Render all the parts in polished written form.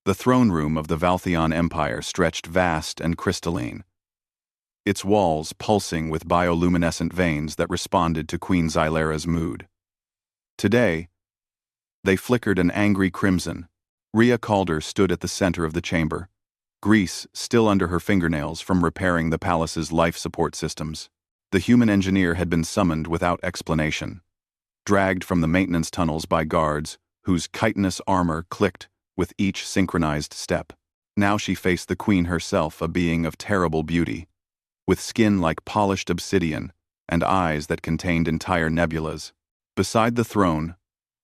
The throne room of the Valtheon Empire stretched vast and crystalline, its walls pulsing with bioluminescent veins that responded to Queen Xylera's mood. Today, they flickered an angry crimson. Rhea Calder stood at the center of the chamber, grease still under her fingernails from repairing the palace's life support systems. The human engineer had been summoned without explanation, dragged from the maintenance tunnels by guards whose chitinous armor clicked with each synchronized step. Now she faced the queen herself, a being of terrible beauty, with skin like polished obsidian and eyes that contained entire nebulas. Beside the throne,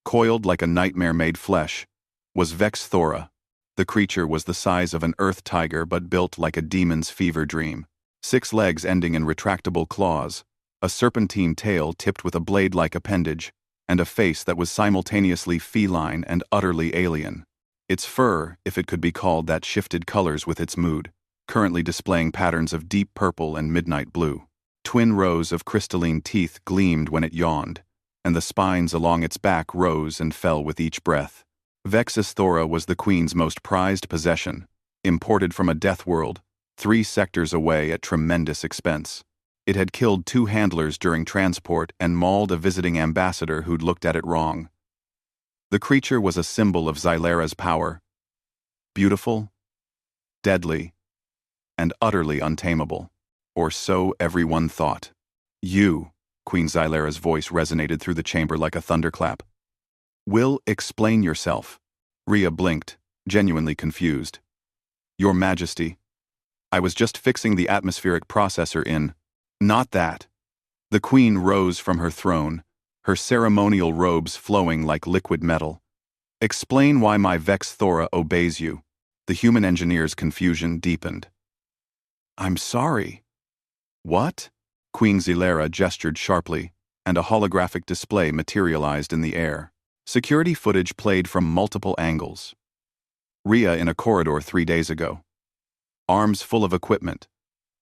coiled like a nightmare made flesh, was Vex Thora. The creature was the size of an earth tiger but built like a demon's fever dream. 6 legs ending in retractable claws, a serpentine tail tipped with a blade-like appendage, and a face that was simultaneously feline and utterly alien. Its fur, if it could be called that, shifted colors with its mood, currently displaying patterns of deep purple and midnight blue. Twin rows of crystalline teeth gleamed when it yawned, and the spines along its back rose and fell with each breath. Vexus Thora was the queen's most prized possession, imported from a death world 3 sectors away at tremendous expense. It had killed 2 handlers during transport and mauled a visiting ambassador who'd looked at it wrong. The creature was a symbol of Xylera's power. Beautiful, deadly, and utterly untamable. Or so everyone thought. You, Queen Xylera's voice resonated through the chamber like a thunderclap. Will explain yourself. Rhea blinked, genuinely confused. Your Majesty, I was just fixing the atmospheric processor in. Not that. The queen rose from her throne, her ceremonial robes flowing like liquid metal. Explain why my Vex Thora obeys you. The human engineer's confusion deepened. I'm sorry. What? Queen Xylera gestured sharply, and a holographic display materialized in the air. Security footage played from multiple angles. Rhea in a corridor 3 days ago, arms full of equipment,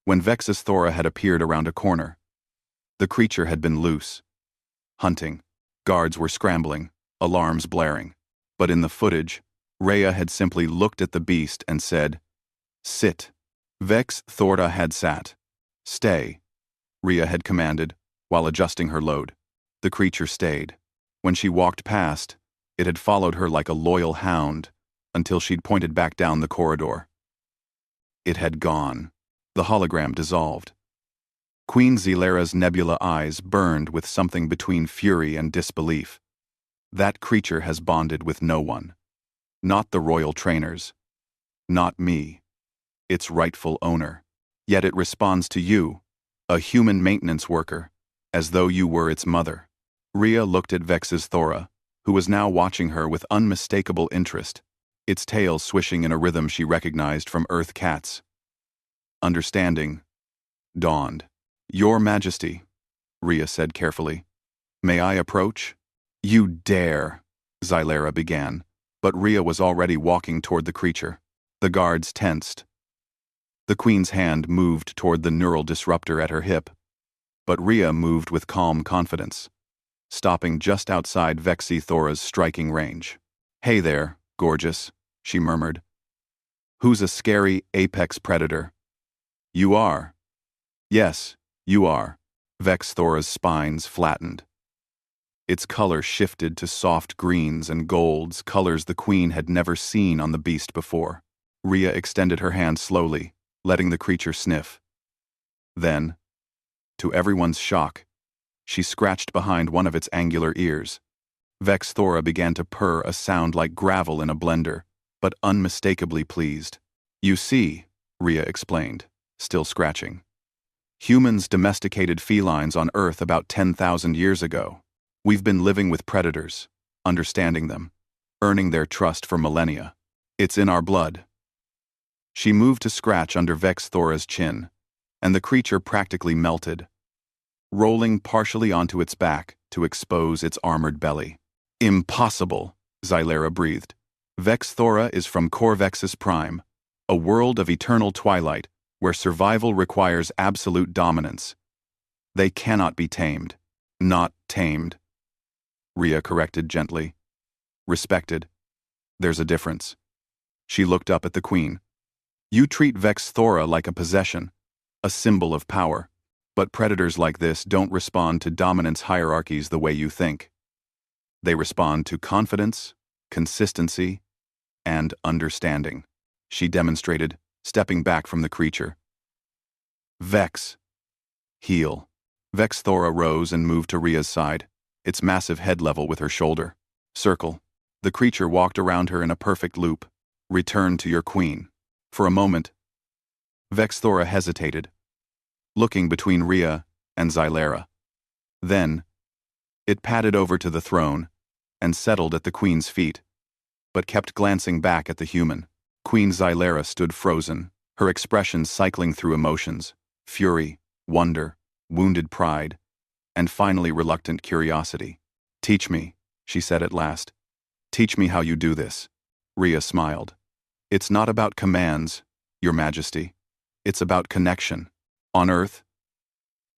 when Vexus Thora had appeared around a corner. The creature had been loose, hunting. Guards were scrambling, alarms blaring. But in the footage, Rhea had simply looked at the beast and said, "Sit." Vex Thora had sat. "Stay," Rhea had commanded, while adjusting her load. The creature stayed. When she walked past, it had followed her like a loyal hound, until she'd pointed back down the corridor. It had gone. The hologram dissolved. Queen Xylera's nebula eyes burned with something between fury and disbelief. That creature has bonded with no one. Not the royal trainers. Not me. Its rightful owner. Yet it responds to you, a human maintenance worker, as though you were its mother. Rhea looked at Vexus Thora, who was now watching her with unmistakable interest, its tail swishing in a rhythm she recognized from Earth cats. Understanding dawned. Your Majesty, Rhea said carefully. May I approach? You dare, Xylera began, but Rhea was already walking toward the creature. The guards tensed. The queen's hand moved toward the neural disruptor at her hip, but Rhea moved with calm confidence, stopping just outside Vexi Thora's striking range. Hey there, gorgeous, she murmured. Who's a scary apex predator? You are. Yes, you are. Vex Thora's spines flattened. Its color shifted to soft greens and golds, colors the queen had never seen on the beast before. Rhea extended her hand slowly, letting the creature sniff. Then, to everyone's shock, she scratched behind one of its angular ears. Vex Thora began to purr, a sound like gravel in a blender, but unmistakably pleased. You see, Rhea explained, still scratching. Humans domesticated felines on Earth about 10,000 years ago. We've been living with predators, understanding them, earning their trust for millennia. It's in our blood. She moved to scratch under Vex Thora's chin, and the creature practically melted, rolling partially onto its back to expose its armored belly. Impossible, Xylera breathed. Vex Thora is from Corvexus Prime, a world of eternal twilight where survival requires absolute dominance. They cannot be tamed. Not tamed, Rhea corrected gently. Respected. There's a difference. She looked up at the queen. You treat Vex Thora like a possession, a symbol of power. But predators like this don't respond to dominance hierarchies the way you think. They respond to confidence, consistency, and understanding, she demonstrated, stepping back from the creature. Vex. Heel. Vex Thora rose and moved to Rhea's side, its massive head level with her shoulder. Circle. The creature walked around her in a perfect loop. Return to your queen. For a moment, Vex Thora hesitated, looking between Rhea and Xylera. Then, it padded over to the throne and settled at the queen's feet, but kept glancing back at the human. Queen Xylera stood frozen, her expression cycling through emotions: fury, wonder, wounded pride, and finally reluctant curiosity. Teach me, she said at last. Teach me how you do this. Rhea smiled. It's not about commands, Your Majesty. It's about connection. On Earth,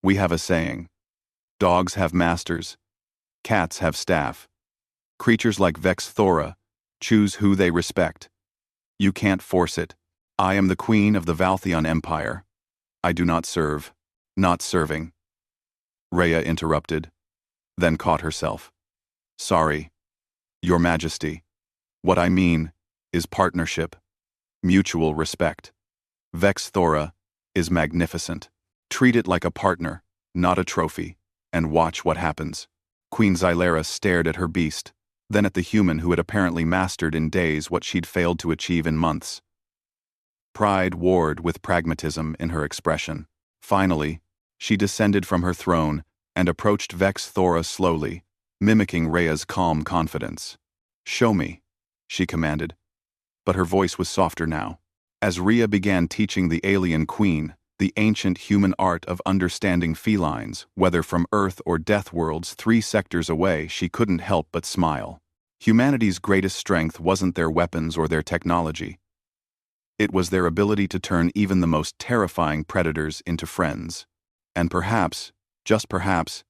we have a saying: dogs have masters, cats have staff. Creatures like Vex Thora choose who they respect. You can't force it. I am the queen of the Valtheon Empire. I do not serve. Not serving. Rhea interrupted, then caught herself. Sorry, Your Majesty. What I mean is partnership, mutual respect. Vex Thora is magnificent. Treat it like a partner, not a trophy, and watch what happens. Queen Xylera stared at her beast, then at the human who had apparently mastered in days what she'd failed to achieve in months. Pride warred with pragmatism in her expression. Finally, she descended from her throne and approached Vex Thora slowly, mimicking Rhea's calm confidence. Show me, she commanded, but her voice was softer now. As Rhea began teaching the alien queen the ancient human art of understanding felines, whether from Earth or Death worlds 3 sectors away, she couldn't help but smile. Humanity's greatest strength wasn't their weapons or their technology. It was their ability to turn even the most terrifying predators into friends. And perhaps, just perhaps,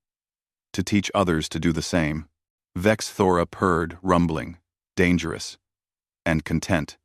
to teach others to do the same. Vex Thora purred, rumbling, dangerous, and content.